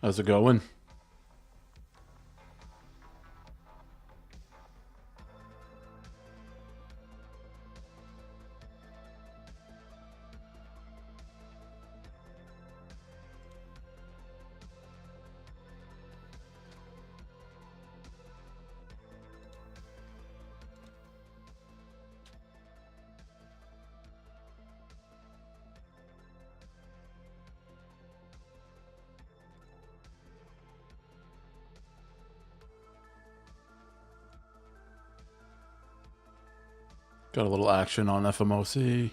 How's it going? Got a little action on FOMC.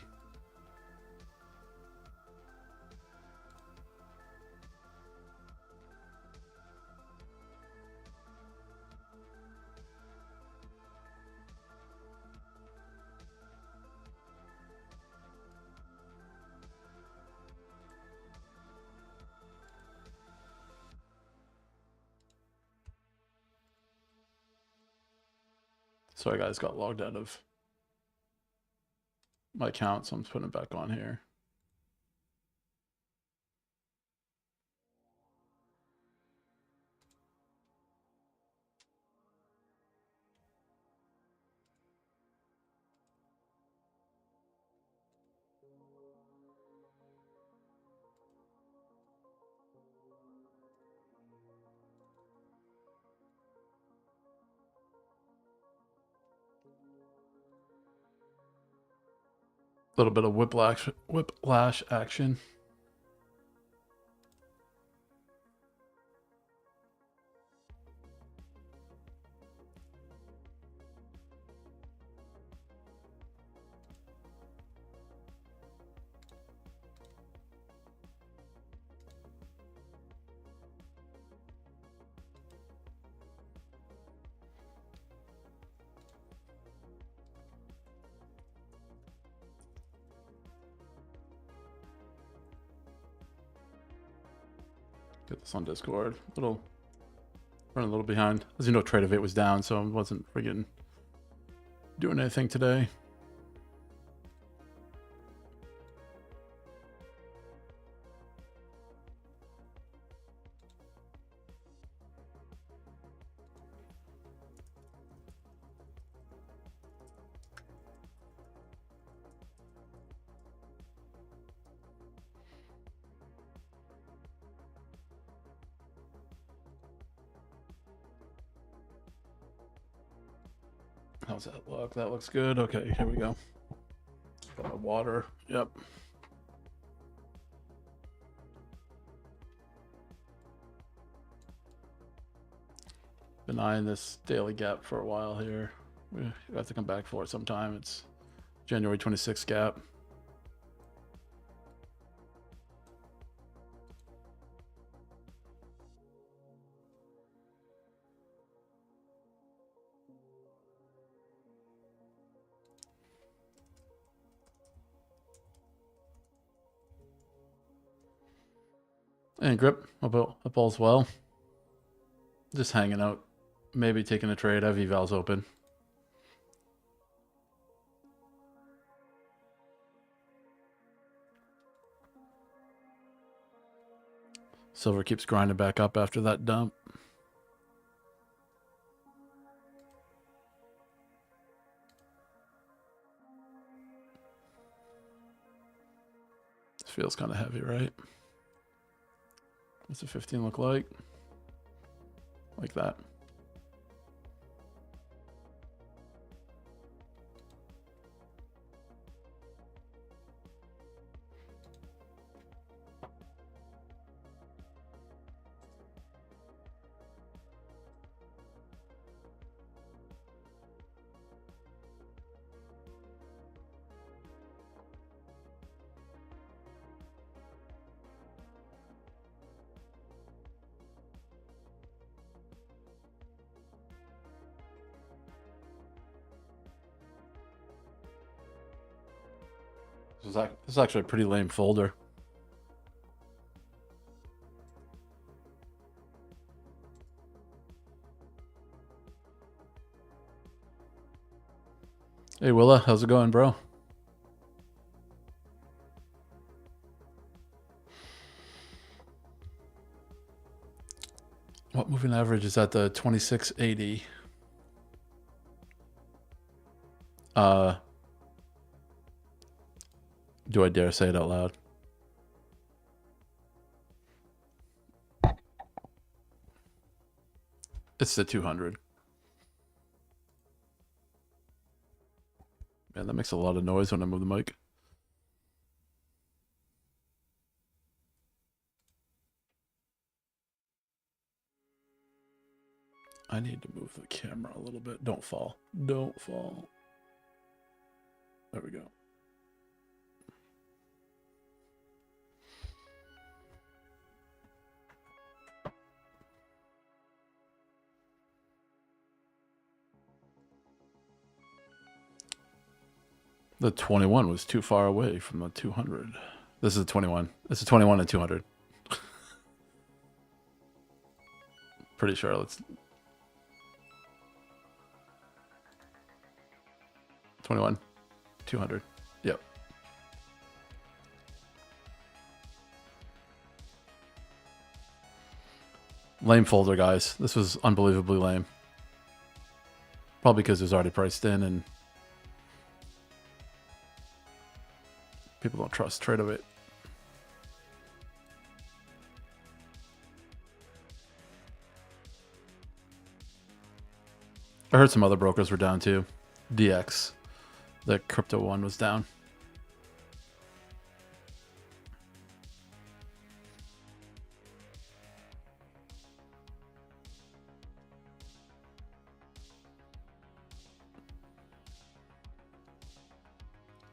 Sorry guys, got logged out of my account, so I'm just putting it back on here. A little bit of whiplash action. Get this on Discord. Running a little behind. As you know, Tradovate was down, so I wasn't friggin' doing anything today. How's that look? That looks good. Okay, here we go. Got my water. Yep. Been eyeing this daily gap for a while here. We have to come back for it sometime. It's January 26th gap. And grip, up all's well. Just hanging out, maybe taking a trade. I have evals open. Silver keeps grinding back up after that dump. This feels kind of heavy, right? What's the 15 look like? Like that. This is actually a pretty lame folder. Hey Willa, how's it going, bro? What moving average is at the 2680? Do I dare say it out loud? It's the 200. Man, that makes a lot of noise when I move the mic. I need to move the camera a little bit. Don't fall. Don't fall. There we go. The 21 was too far away from the 200. This is a 21. It's a 21 and 200. Pretty sure. Let's 21, 200. Yep. Lame folder, guys. This was unbelievably lame. Probably because it was already priced in and people don't trust Tradovate. I heard some other brokers were down too. DX, the crypto one, was down.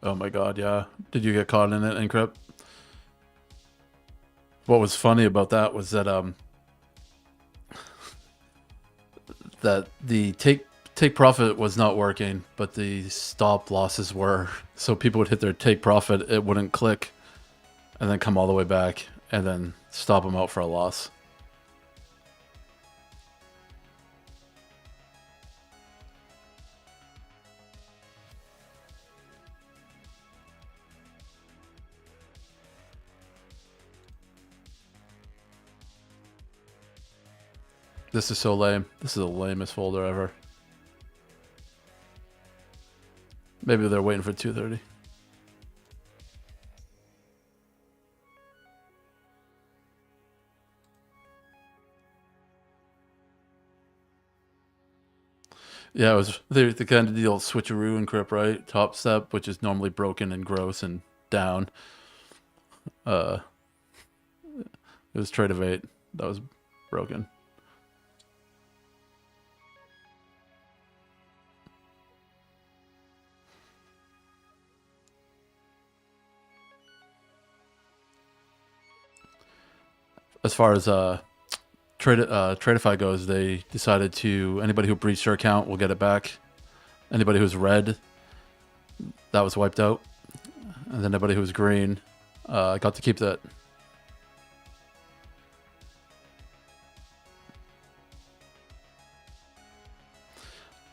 Oh my god, yeah. Did you get caught in it, Encrypt? What was funny about that was that that the take profit was not working, but the stop losses were. So people would hit their take profit, it wouldn't click, and then come all the way back, and then stop them out for a loss. This is so lame. This is the lamest folder ever. Maybe they're waiting for 230. Yeah, it was the kind of deal switcheroo and Encrypt, right? Top step, which is normally broken and gross and down. It was Tradovate that was broken. As far as Tradify goes, they decided to anybody who breached their account will get it back. Anybody who's red, that was wiped out, and then anybody who was green got to keep that.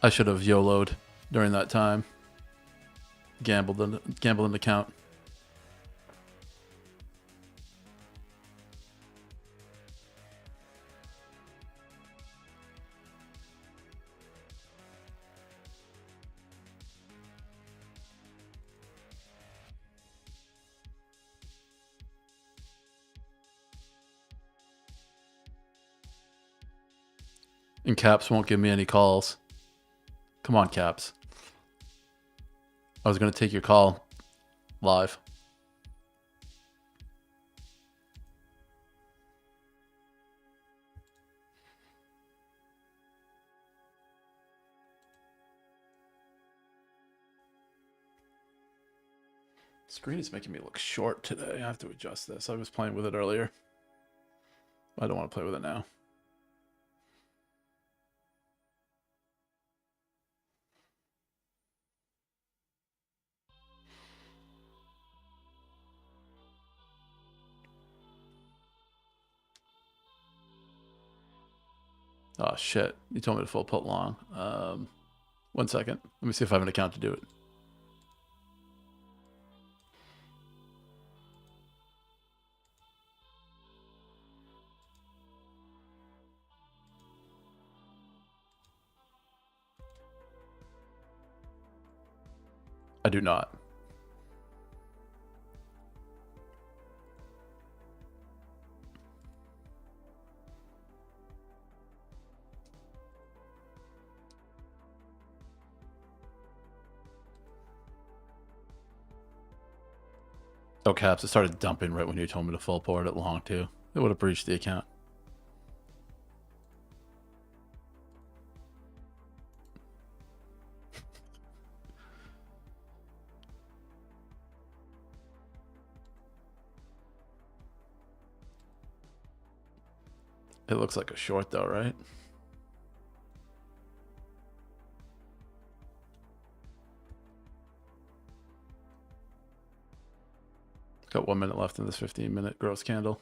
I should have YOLO'd during that time. Gambled in the account. And Caps won't give me any calls. Come on, Caps. I was going to take your call live. Screen is making me look short today. I have to adjust this. I was playing with it earlier. I don't want to play with it now. Oh, shit. You told me to full put long. 1 second. Let me see if I have an account to do it. I do not. Oh, caps, it started dumping right when you told me to full port it long, too. It would have breached the account. It looks like a short, though, right? Got 1 minute left in this 15-minute gross candle.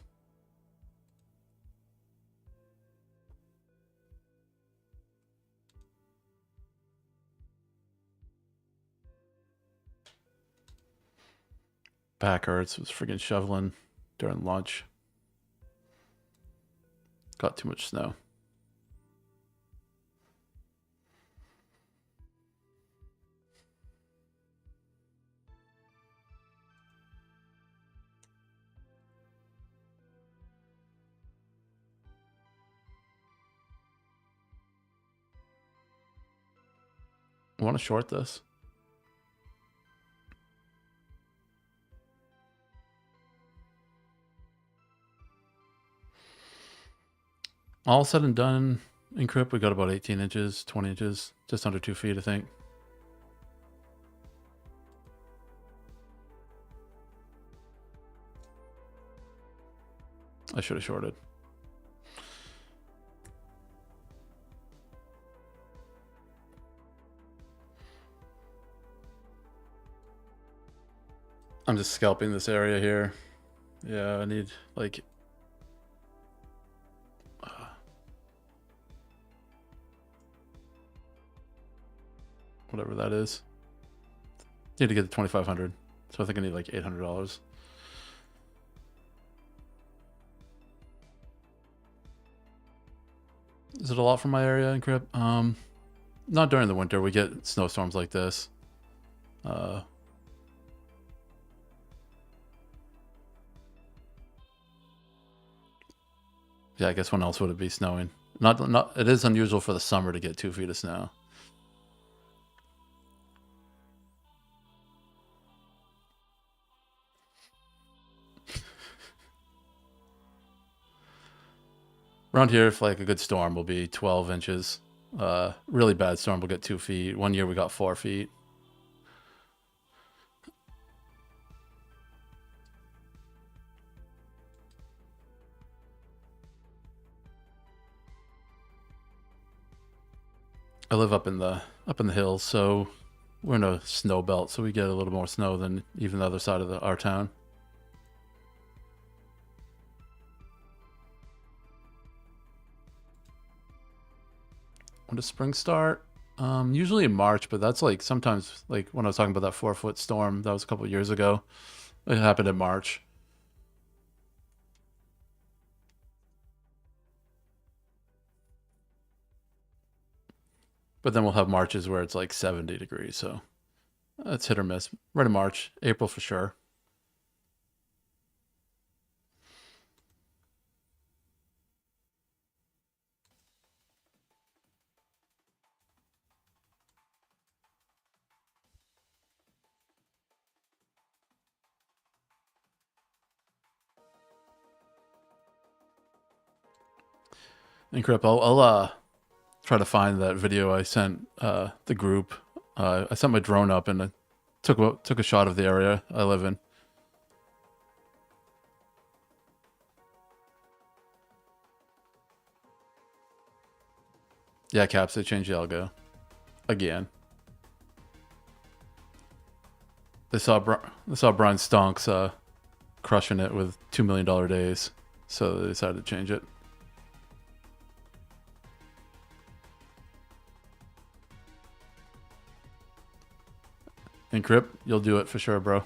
Back hurts. Was freaking shoveling during lunch. Got too much snow. I want to short this. All said and done, in Crypt, we got about 18 inches, 20 inches, just under 2 feet, I think. I should have shorted. I'm just scalping this area here. Yeah, I need, like... whatever that is. Need to get to 2,500. So I think I need like $800. Is it a lot from my area in Crypt? Not during the winter. We get snowstorms like this. Yeah, I guess when else would it be snowing? Not. It is unusual for the summer to get 2 feet of snow. Around here, if like a good storm will be 12 inches. Really bad storm will get 2 feet. One year we got 4 feet. I live up in the hills, so we're in a snow belt, so we get a little more snow than even the other side of our town. When does spring start? Usually in March, but that's like sometimes, like when I was talking about that 4-foot storm, that was a couple of years ago. It happened in March. But then we'll have Marches where it's like 70 degrees, so that's hit or miss. Right in March, April for sure. And Crip, I'll try to find that video I sent the group. I sent my drone up and I took a shot of the area I live in. Yeah, Caps, they changed the algo again. They saw Brian Stonks crushing it with $2 million days, so they decided to change it. And Crip, you'll do it for sure, bro.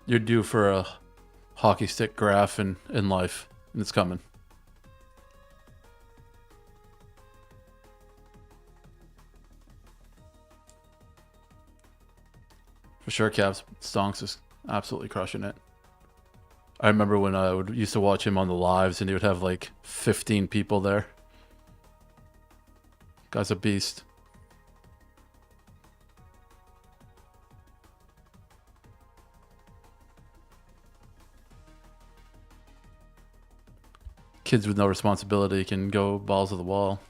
You're due for hockey stick graph in life, and it's coming. For sure, Caps. Stonks is absolutely crushing it. I remember when I used to watch him on the lives, and he would have like 15 people there. Guy's a beast. Kids with no responsibility can go balls to the wall.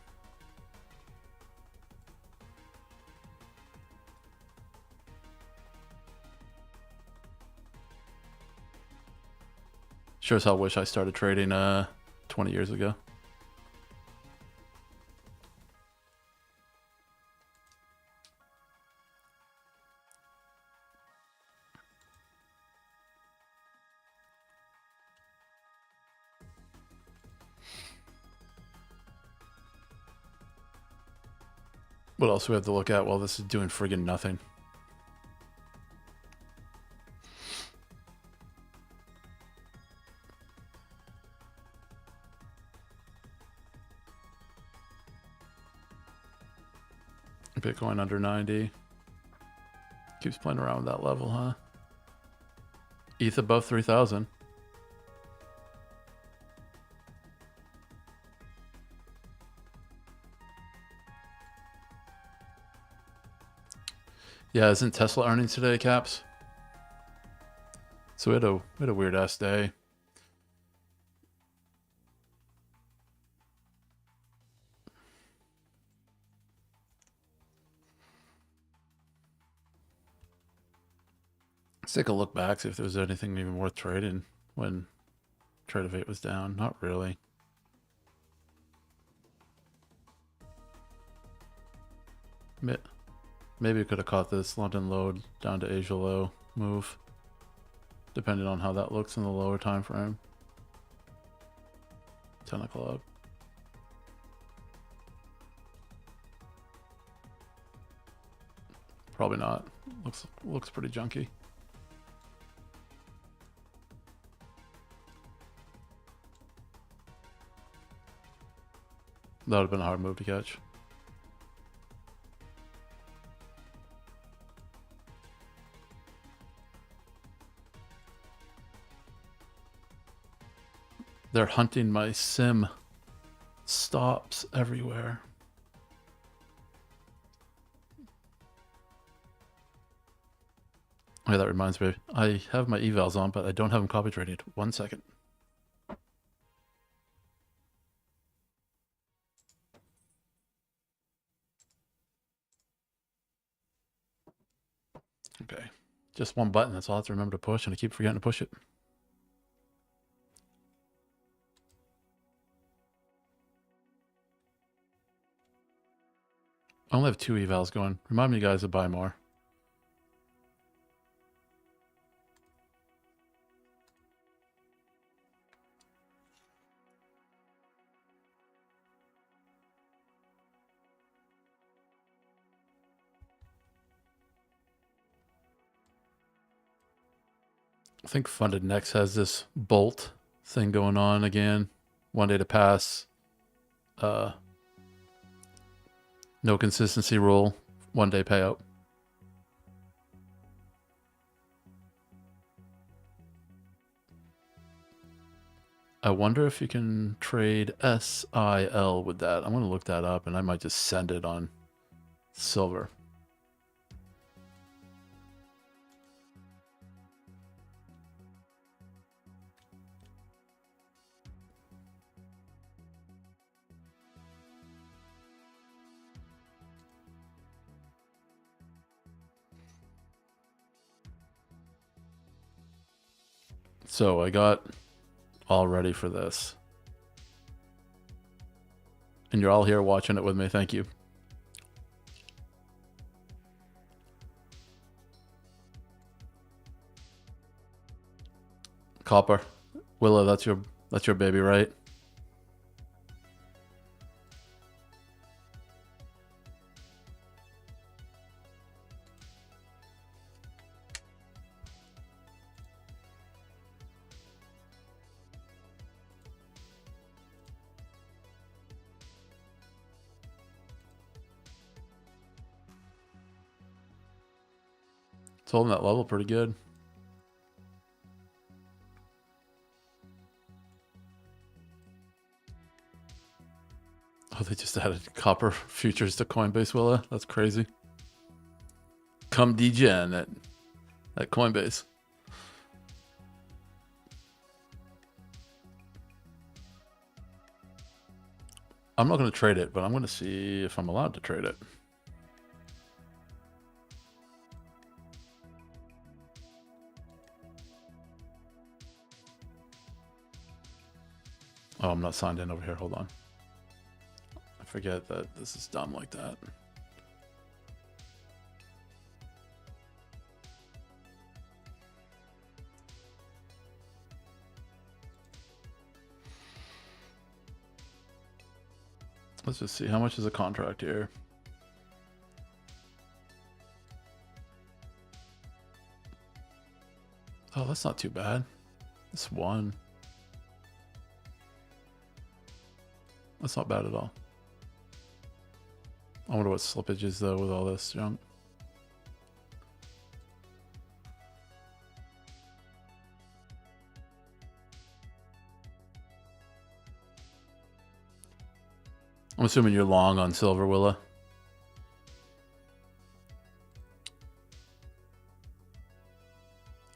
Sure as hell wish I started trading 20 years ago. What else do we have to look at? Well, this is doing friggin' nothing. Bitcoin under 90. Keeps playing around with that level, huh? ETH above 3,000. Yeah, isn't Tesla earnings today, Caps? So we had a weird ass day. Let's take a look back, see if there was anything even worth trading when Tradovate was down. Not really. Maybe we could have caught this London load down to Asia low move, depending on how that looks in the lower time frame. 10 o'clock. Probably not. Looks pretty junky. That would have been a hard move to catch. They're hunting my sim. Stops everywhere. Oh, yeah, that reminds me. I have my evals on, but I don't have them copy trading. 1 second. Okay. Just one button. That's all I have to remember to push, and I keep forgetting to push it. I only have 2 evals going. Remind me, guys, to buy more. I think Funded Next has this bolt thing going on again. 1 day to pass. No consistency rule. 1 day payout. I wonder if you can trade SIL with that. I'm going to look that up, and I might just send it on silver. So I got all ready for this. And you're all here watching it with me. Thank you. Copper. Willow, that's your baby, right? It's holding that level pretty good. Oh, they just added copper futures to Coinbase, Willa. That's crazy. Come degen at Coinbase. I'm not going to trade it, but I'm going to see if I'm allowed to trade it. Oh, I'm not signed in over here. Hold on. I forget that this is dumb like that. Let's just see. How much is a contract here? Oh, that's not too bad. It's one. That's not bad at all. I wonder what slippage is though with all this junk. I'm assuming you're long on silver, Willa.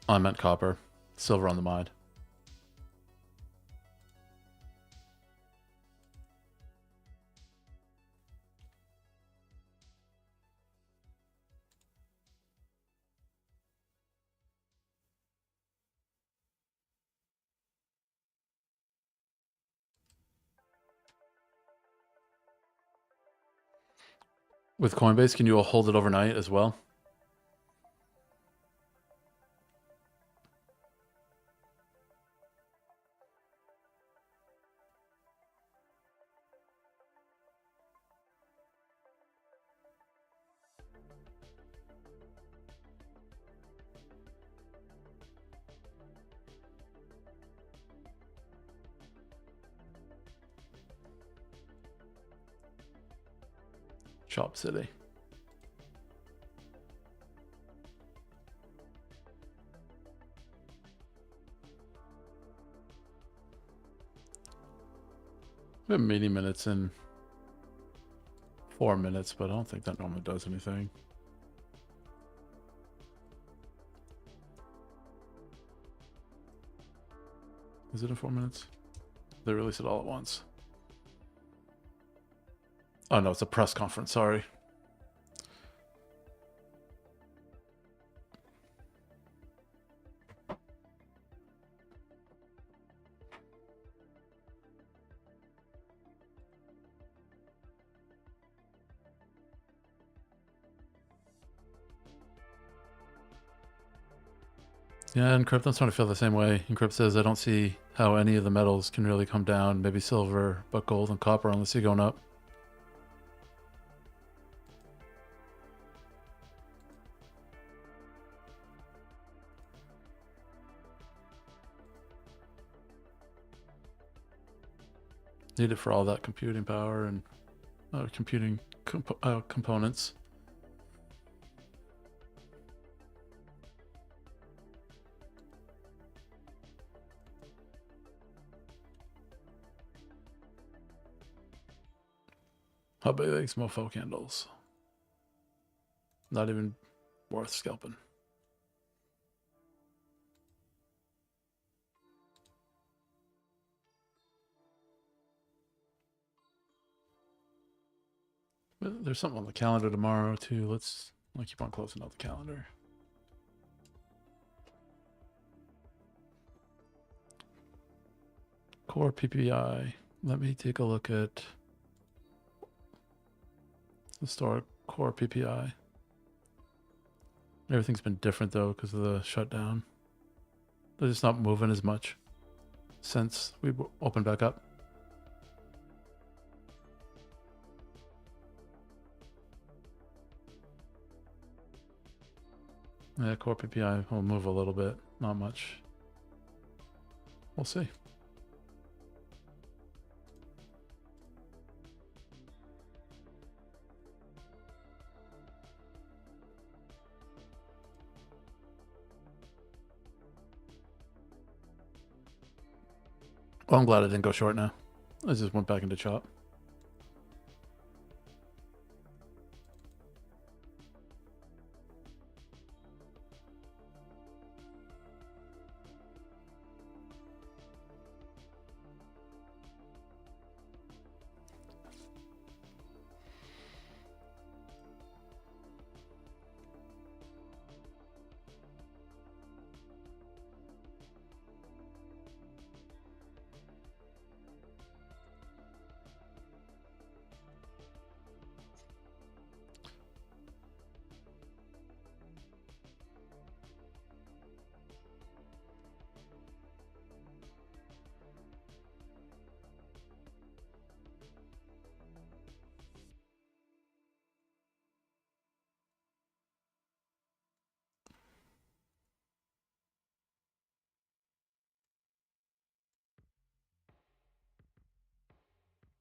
Oh, I meant copper. Silver on the mind. With Coinbase, can you hold it overnight as well? Chop City. We have mini minutes in 4 minutes, but I don't think that normally does anything. Is it in 4 minutes? They release it all at once. Oh no, it's a press conference, sorry. Yeah, and Encrypt, I'm starting to feel the same way. Encrypt says, I don't see how any of the metals can really come down. Maybe silver, but gold and copper unless you're going up. Need it for all that computing power and computing components. How big these mofo candles? Not even worth scalping. But there's something on the calendar tomorrow too. I'll keep on closing out the calendar. Core PPI. Let me take a look at historic core PPI. Everything's been different though because of the shutdown. They're just not moving as much since we opened back up. Yeah, core PPI will move a little bit, not much. We'll see. Well, I'm glad I didn't go short now. I just went back into chop.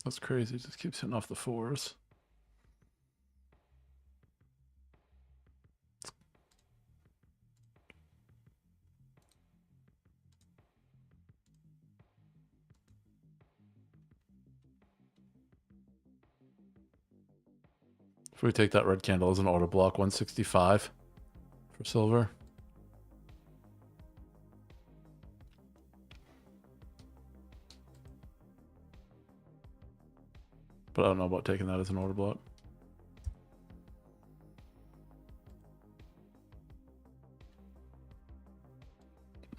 That's crazy. It just keeps hitting off the fours. If we take that red candle as an order block, 165 for silver. But I don't know about taking that as an order block.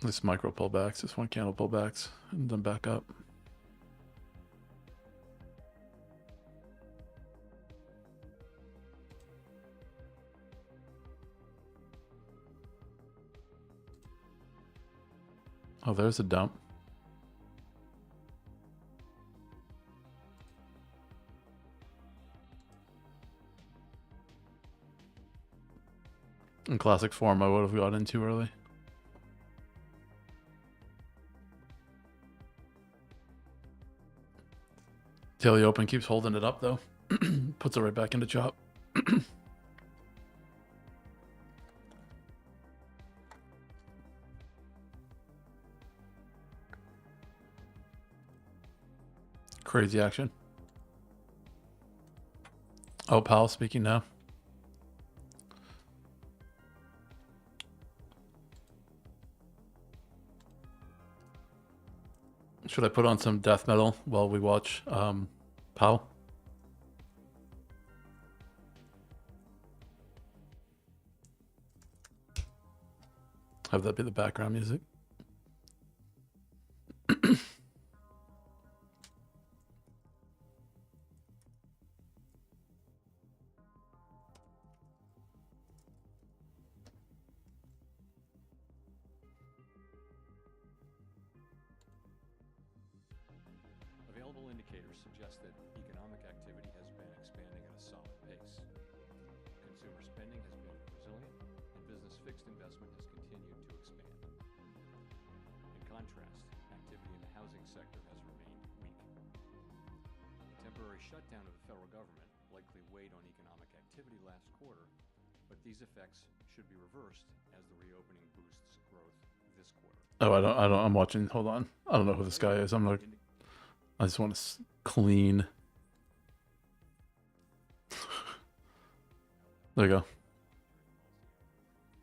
This micro pullbacks, this one candle pullbacks, and then back up. Oh, there's a dump. In classic form, I would have got in too early. Daily open keeps holding it up though. Puts it right back into chop. Crazy action. Oh, Powell speaking now. Should I put on some death metal while we watch Powell? Have that be the background music. Available indicators suggest that economic activity has been expanding at a solid pace. Consumer spending has been resilient, and business fixed investment has continued to expand. In contrast, activity in the housing sector has remained weak. A temporary shutdown of the federal government likely weighed on economic activity last quarter, but these effects should be reversed as the reopening boosts growth this quarter. Oh, I don't. I'm watching. Hold on. I don't know who this guy is. I'm like, I just want to clean. There you go.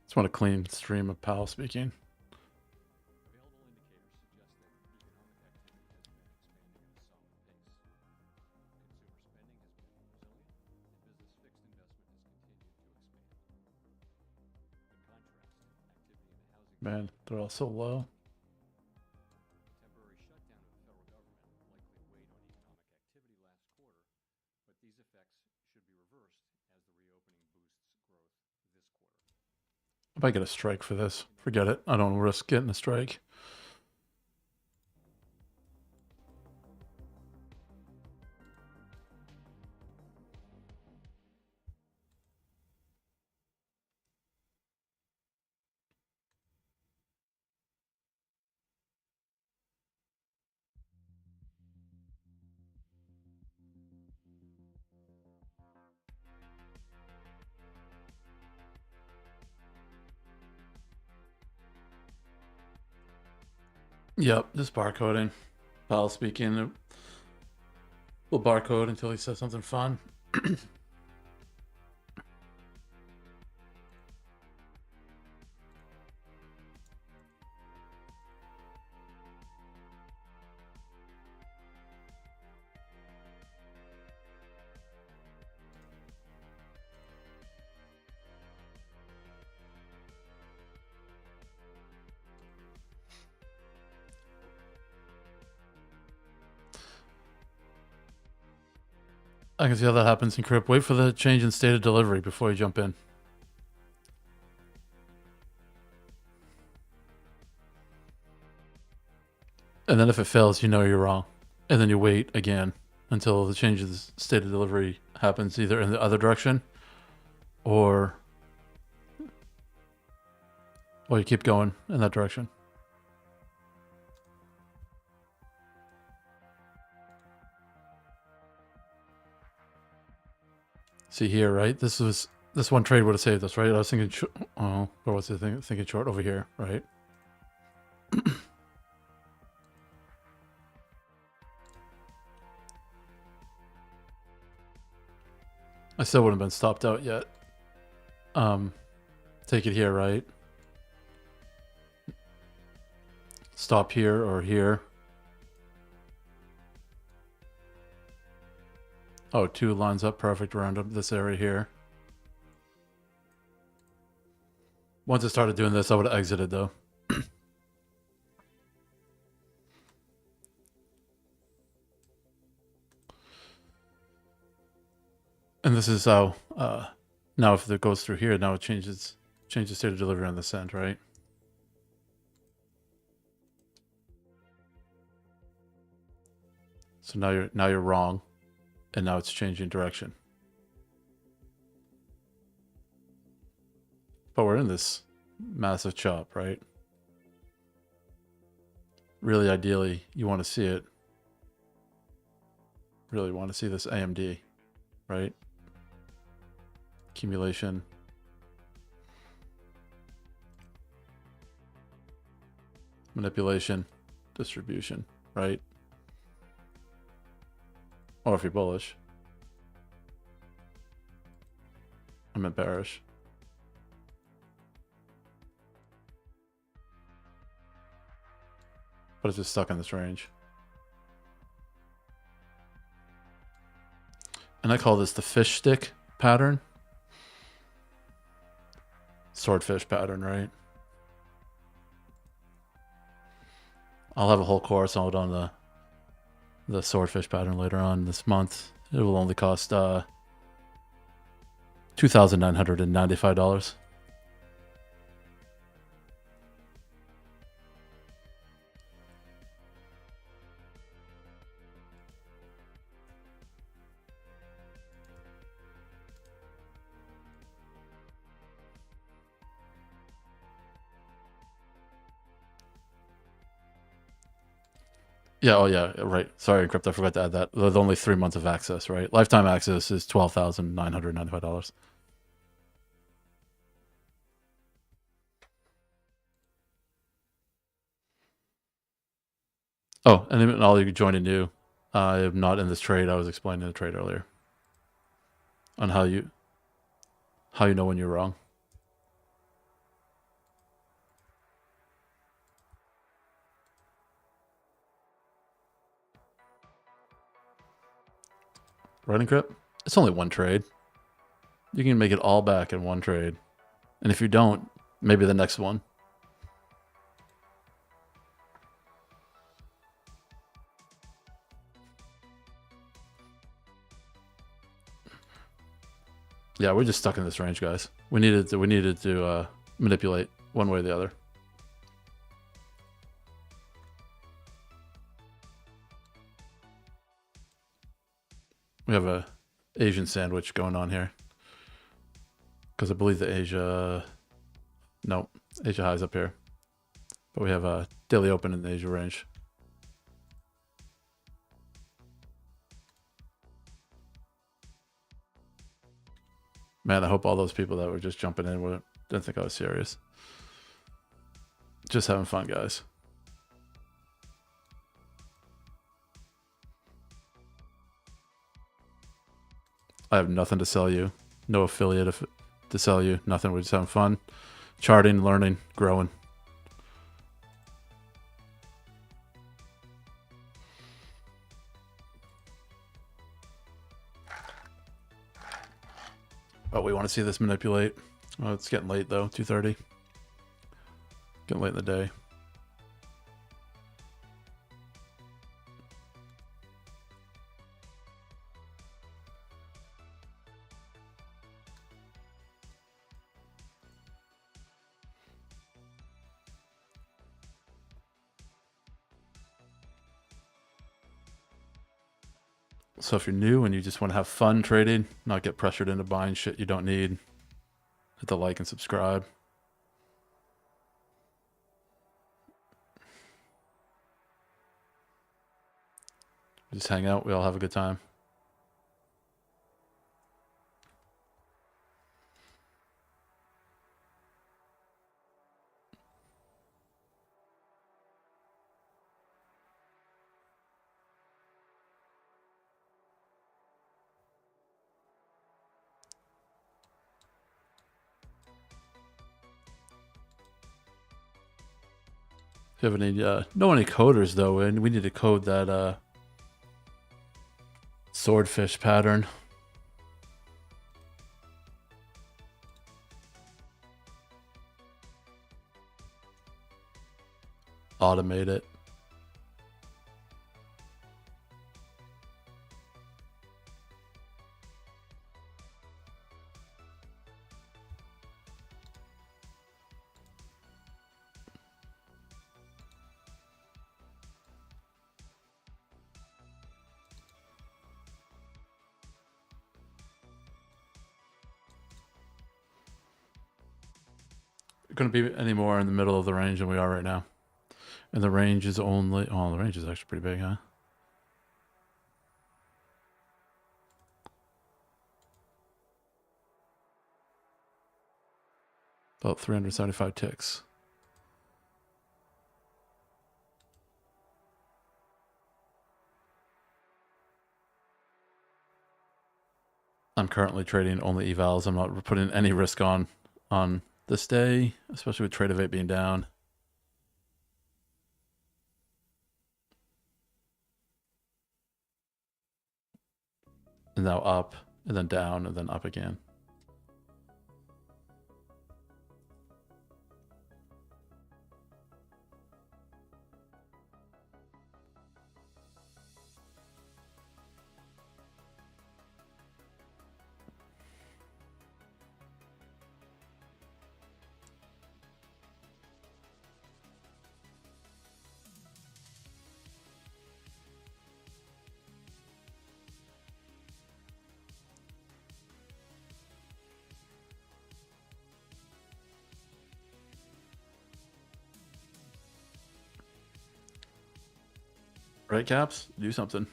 Just want a clean stream of Powell speaking. Available indicators suggest that economic activity has been expanding at a solid pace. Consumer spending has been resilient, and business fixed investment has continued to expand. In contrast, activity in the housing Man, they're all so low. temporary shutdown of the federal government likely weighed on economic activity last quarter, but these effects should be reversed as the reopening boosts growth this quarter. I might get a strike for this. Forget it. I don't risk getting a strike. Yep, just barcoding. Pal speaking. We'll barcode until he says something fun. I can see how that happens in Crypt. Wait for the change in state of delivery before you jump in. And then if it fails, you know you're wrong. And then you wait again until the change in state of delivery happens either in the other direction or you keep going in that direction. See here, right? This one trade would have saved us, right? I was thinking, or what's the thing? Thinking short over here, right? I still wouldn't have been stopped out yet. Take it here, right? Stop here or here. Oh, 2 lines up perfect around this area here. Once I started doing this, I would have exited though. And this is how, now if it goes through here, now it changes state of delivery on this end, right? So now you're wrong, and now it's changing direction. But we're in this massive chop, right? Really, ideally, you want to see it. Really want to see this AMD, right? Accumulation. Manipulation. Distribution, right? Or if you're bullish. I meant bearish. But it's just stuck in this range. And I call this the fish stick pattern. Swordfish pattern, right? I'll have a whole course out on the swordfish pattern later on this month. It will only cost $2,995. Yeah, oh yeah, right. Sorry, Encrypt, I forgot to add that. There's only 3 months of access, right? Lifetime access is $12,995. Oh, and even all you joining new, I am not in this trade. I was explaining the trade earlier on how you know when you're wrong. Right, Encrypt? It's only one trade. You can make it all back in one trade. And if you don't, maybe the next one. Yeah, we're just stuck in this range, guys. We needed to manipulate one way or the other. We have a Asian sandwich going on here. Because I believe the Asia high is up here. But we have a daily open in the Asia range. Man, I hope all those people that were just jumping in didn't think I was serious. Just having fun, guys. I have nothing to sell you. No affiliate to sell you. Nothing. We're just having fun. Charting, learning, growing. Oh, we want to see this manipulate. Oh, it's getting late though. 2:30. Getting late in the day. So if you're new and you just want to have fun trading, not get pressured into buying shit you don't need, hit the like and subscribe. Just hang out. We all have a good time. If you have any, know any coders though, and we need to code that swordfish pattern. Automate it. Going to be any more in the middle of the range than we are right now. And the range is only... Oh, the range is actually pretty big, huh? About 375 ticks. I'm currently trading only evals. I'm not putting any risk on this day, especially with Tradovate being down. And now up, and then down, and then up again. Right, Caps? Do something.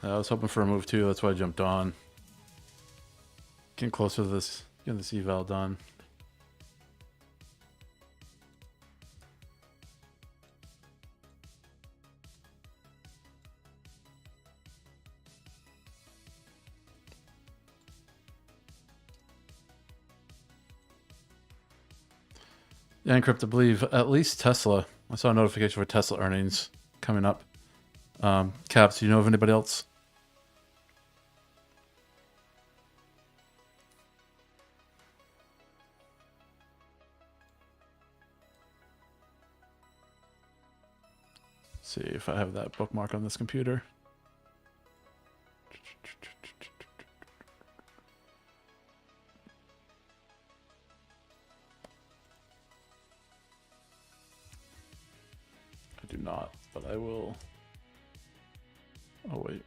I was hoping for a move too. That's why I jumped on. Getting closer to this, getting this eval done. Yeah, Encrypt, I believe at least Tesla. I saw a notification for Tesla earnings coming up. Caps, do you know of anybody else? See if I have that bookmark on this computer. I do not, but I will. Oh, wait.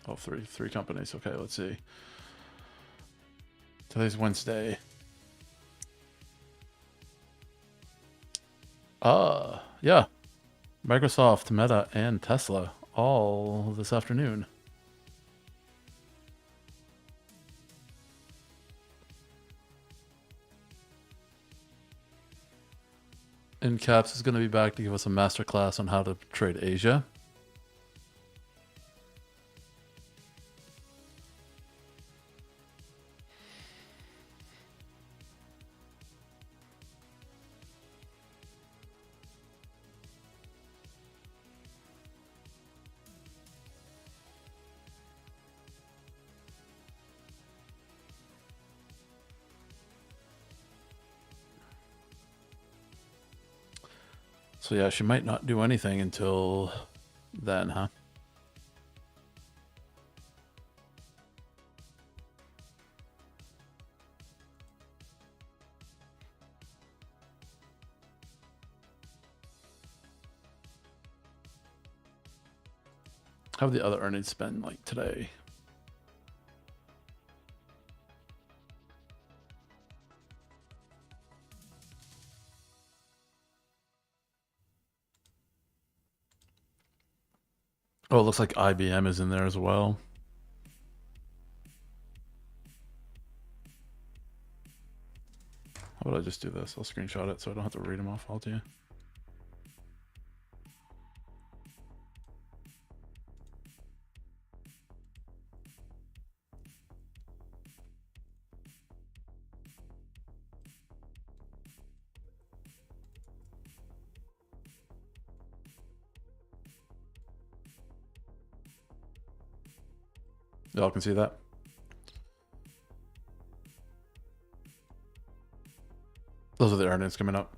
Oh, three companies. Okay, let's see. Today's Wednesday. Yeah. Microsoft, Meta, and Tesla all this afternoon. InCaps is going to be back to give us a masterclass on how to trade Asia. So yeah, she might not do anything until then, huh? How have the other earnings been like today? Oh, it looks like IBM is in there as well. How about I just do this? I'll screenshot it so I don't have to read them off all to you. Y'all can see that. Those are the earnings coming up.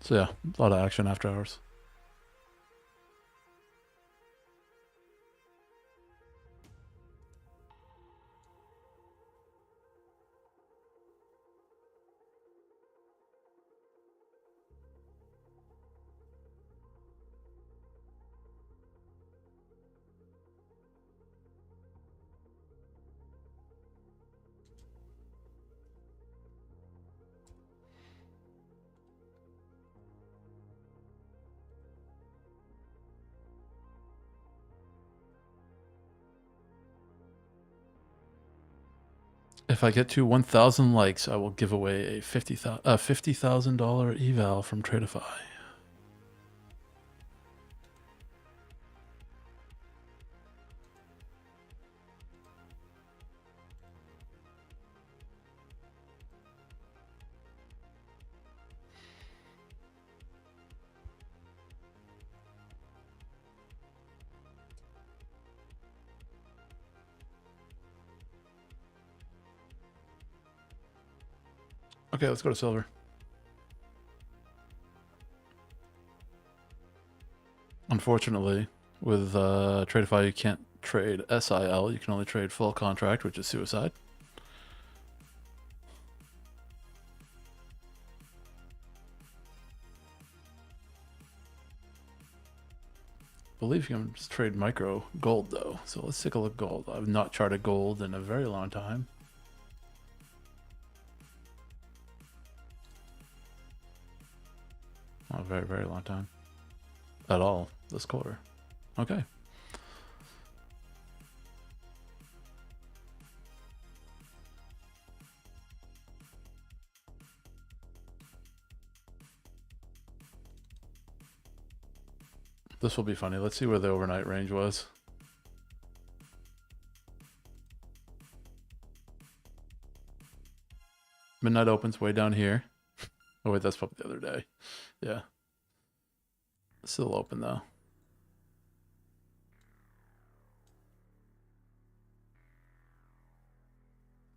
So yeah, a lot of action after hours. If I get to 1,000 likes, I will give away a $50,000 eval from Tradovate. Okay, let's go to silver. Unfortunately, with Tradefy, you can't trade SIL. You can only trade full contract, which is suicide. I believe you can just trade micro gold, though. So let's take a look at gold. I've not charted gold in a very long time. Not a very, very long time. At all this quarter. Okay. This will be funny. Let's see where the overnight range was. Midnight opens way down here. Oh wait, that's probably the other day. Yeah. Still open though.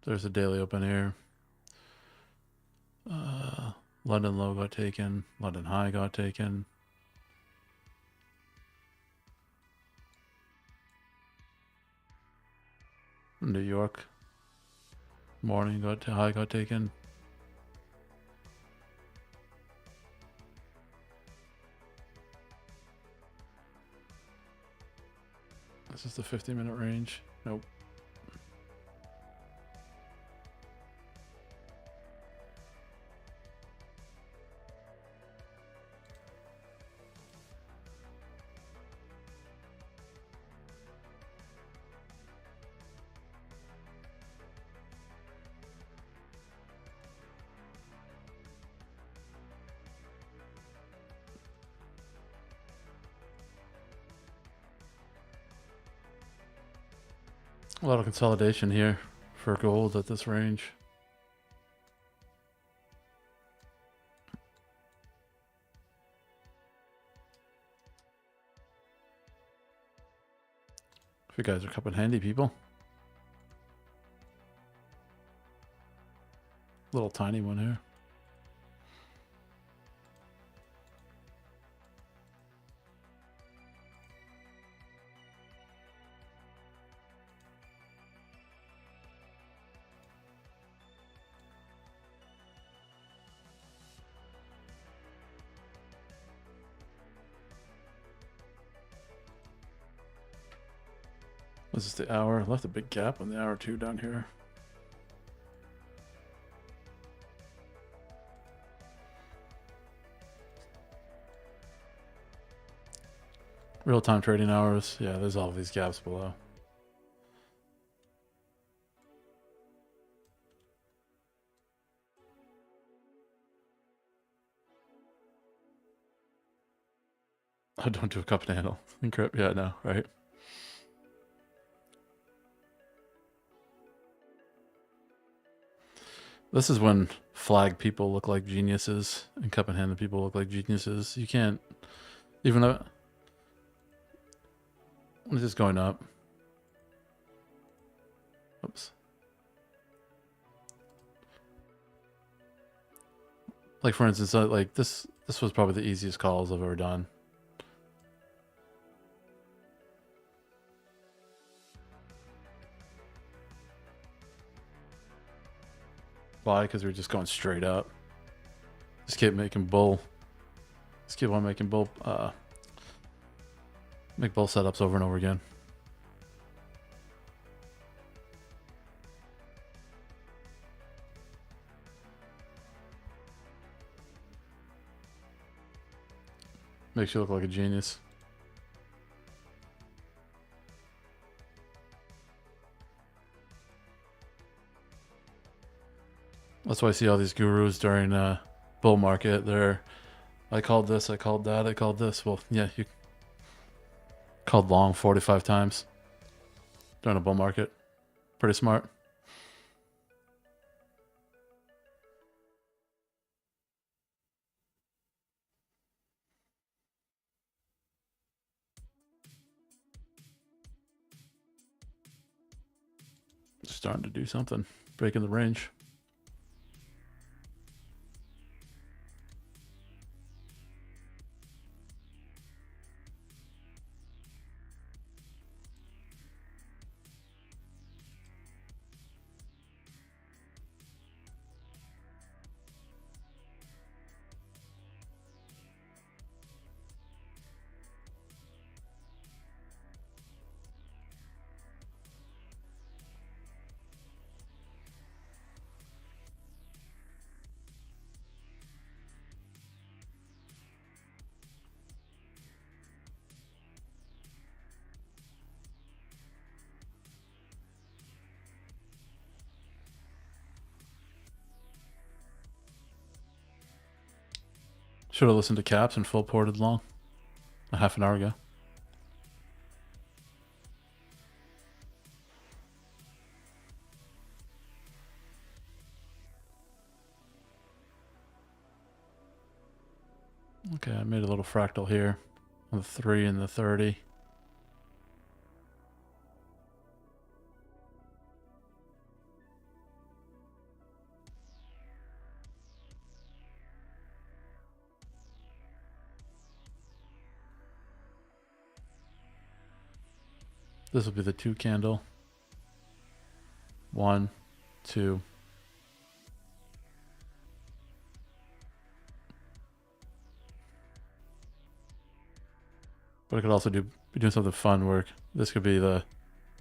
There's a daily open here. London low got taken. London high got taken. New York. Morning high got taken. This is the 50-minute range. Nope. A lot of consolidation here for gold at this range. If you guys are cupping handy, people. Little tiny one here. This is the hour. Left a big gap on the hour too down here. Real-time trading hours. Yeah, there's all these gaps below. I don't do a cup and handle. Encrypt. Yeah, no, right? This is when flag people look like geniuses and cup and handle people look like geniuses. You can't, even though it's just going up. Oops. Like for instance, like this was probably the easiest calls I've ever done. Why? Because we're just going straight up. Just keep making bull. Just keep on making bull. Make bull setups over and over again. Makes you look like a genius. That's why I see all these gurus during bull market. I called this, I called that, I called this. Well, yeah, you called long 45 times during a bull market. Pretty smart. Starting to do something. Breaking the range. Should have listened to caps and full ported long a half an hour ago. Okay, I made a little fractal here on the 3 and the 30. This will be the 2 candle. 1, 2. But I could also be doing something fun where this could be the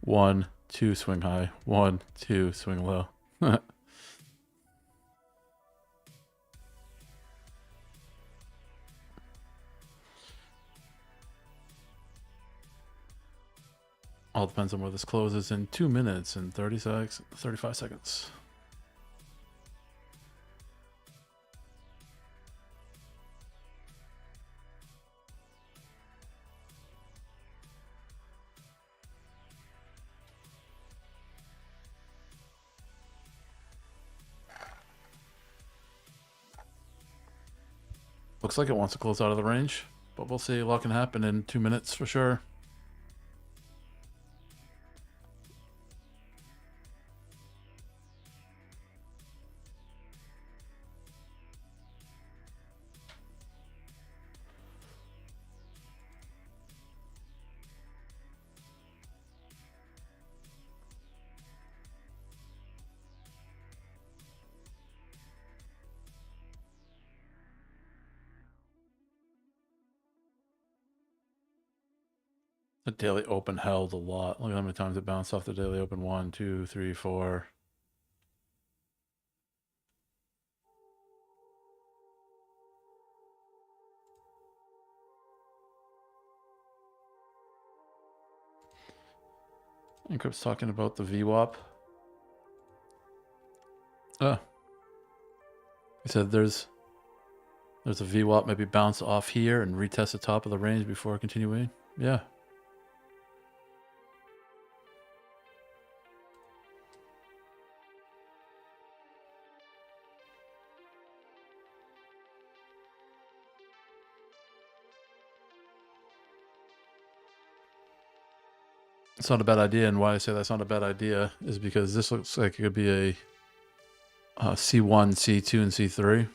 1, 2 swing high, 1, 2 swing low. All depends on where this closes in 2 minutes and 35 seconds. Looks like it wants to close out of the range, but we'll see. A lot can happen in 2 minutes for sure. The daily open held a lot. Look at how many times it bounced off the daily open. 1, 2, 3, 4. And Crip's talking about the VWAP. He said there's a VWAP, maybe bounce off here and retest the top of the range before continuing. Yeah. It's not a bad idea, and why I say that's not a bad idea is because this looks like it could be a C1, C2, and C3.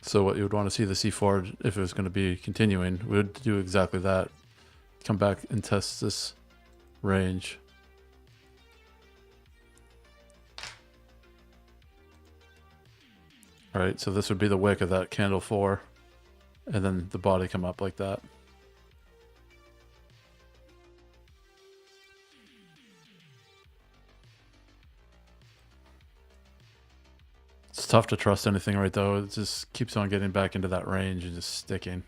So what you would want to see the C4, if it was going to be continuing, we would do exactly that. Come back and test this range. All right, so this would be the wick of that candle 4, and then the body come up like that. It's tough to trust anything right though. It just keeps on getting back into that range and just sticking.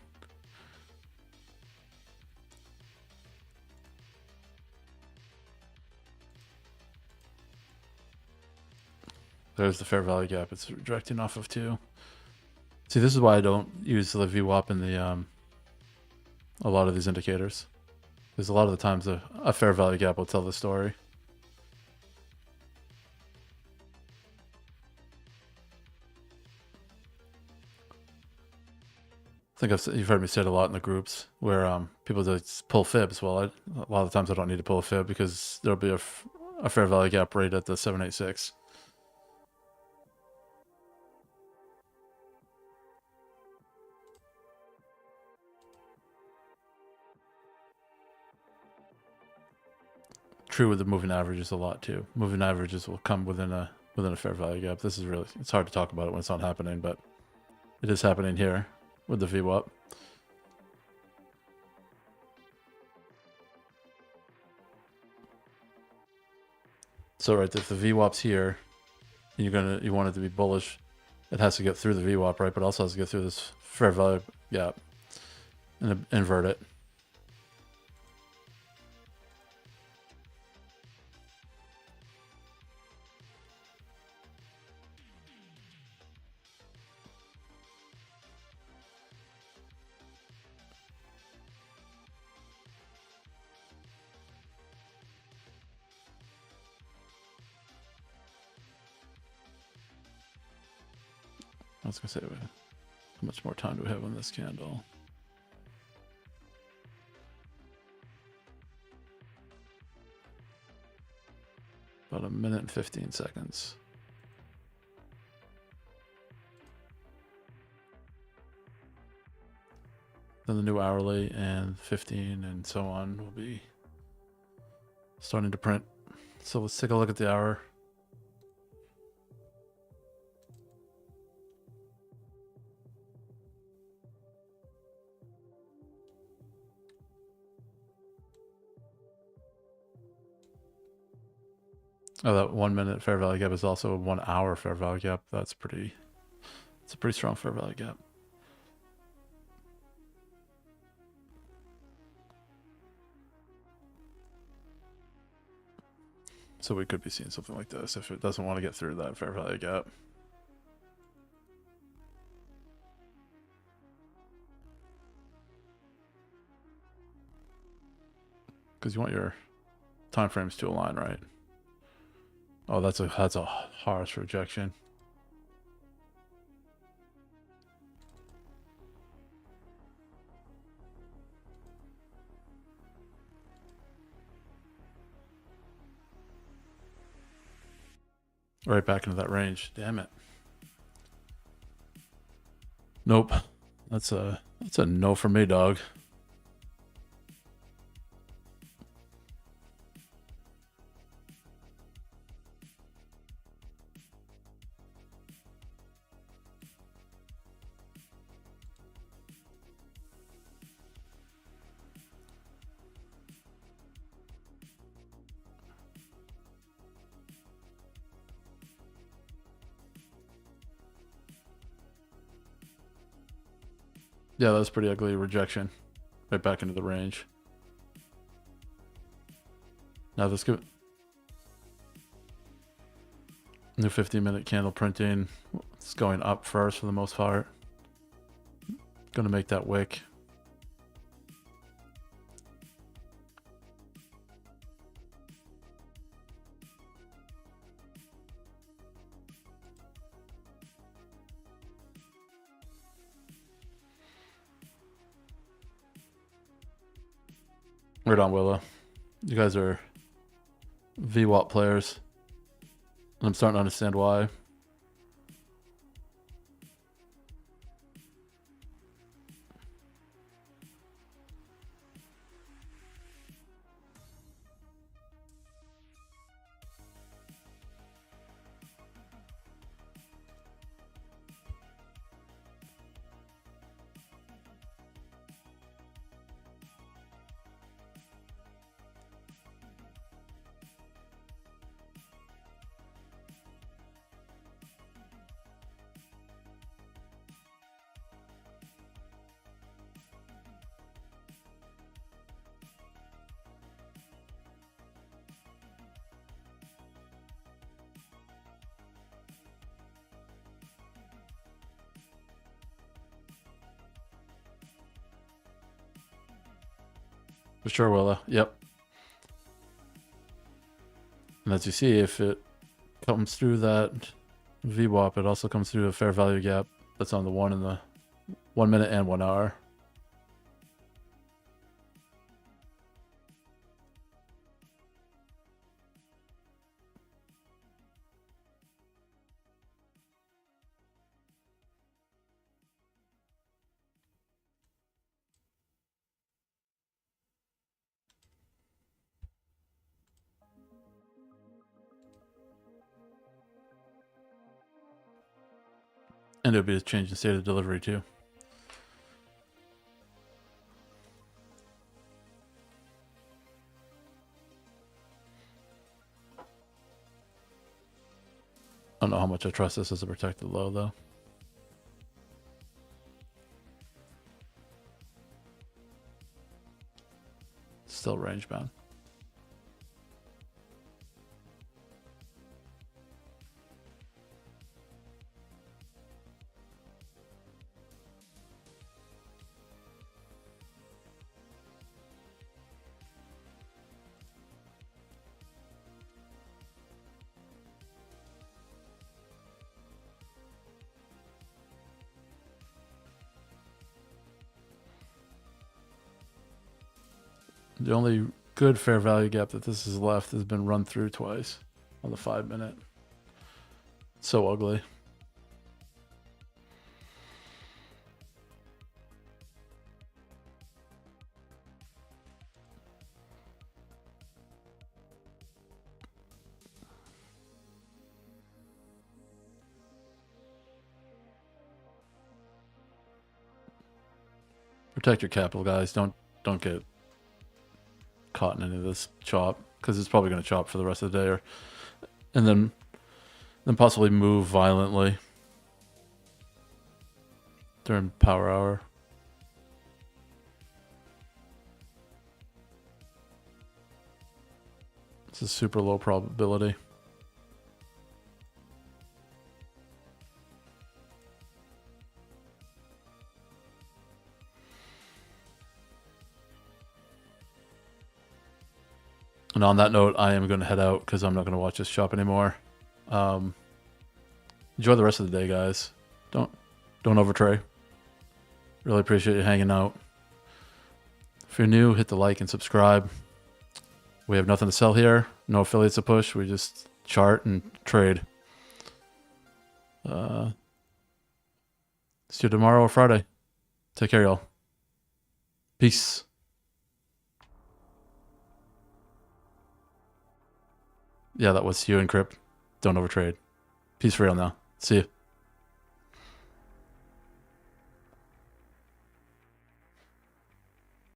There's the fair value gap. It's rejecting off of 2. See, this is why I don't use the VWAP in the a lot of these indicators. Because a lot of the times a fair value gap will tell the story. I think you've heard me say it a lot in the groups where people just pull fibs. Well, a lot of the times I don't need to pull a fib because there'll be a fair value gap right at the 786. True with the moving averages a lot too. Moving averages will come within a fair value gap. This is really, it's hard to talk about it when it's not happening, but it is happening here with the VWAP. So right, if the VWAP's here, and you want it to be bullish, it has to get through the VWAP, right? But also has to get through this fair value gap and invert it. I was gonna say, how much more time do we have on this candle? About 1 minute and 15 seconds. open the new hourly, and 15 and so on will be starting to print. So let's take a look at the hour. Oh, that 1 minute fair value gap is also a 1 hour fair value gap. It's a pretty strong fair value gap. So we could be seeing something like this if it doesn't want to get through that fair value gap. Because you want your time frames to align, right? Oh, that's a harsh rejection. Right back into that range. Damn it. Nope. That's a no for me, dog. Yeah, that was pretty ugly rejection. Right back into the range. Now let's go. New 15-minute candle printing. It's going up first for the most part. Gonna make that wick. Right on, Willow. You guys are VWAP players. And I'm starting to understand why. For sure, Willow. Yep. And as you see, if it comes through that VWAP, it also comes through a fair value gap that's on the 1 and the 1 minute and 1 hour. And it'll be a change in state of delivery too. I don't know how much I trust this as a protected low though. Still range bound. The only good fair value gap that this has left has been run through twice on the 5 minute. So ugly. Protect your capital, guys. Don't get caught in any of this chop, because it's probably going to chop for the rest of the day, and then possibly move violently during power hour. This is super low probability. And on that note, I am going to head out because I'm not going to watch this shop anymore. Enjoy the rest of the day, guys. Don't overtrade. Really appreciate you hanging out. If you're new, hit the like and subscribe. We have nothing to sell here. No affiliates to push. We just chart and trade. See you tomorrow or Friday. Take care, y'all. Peace. Yeah, that was you and Crip. Don't overtrade. Peace for real now. See you.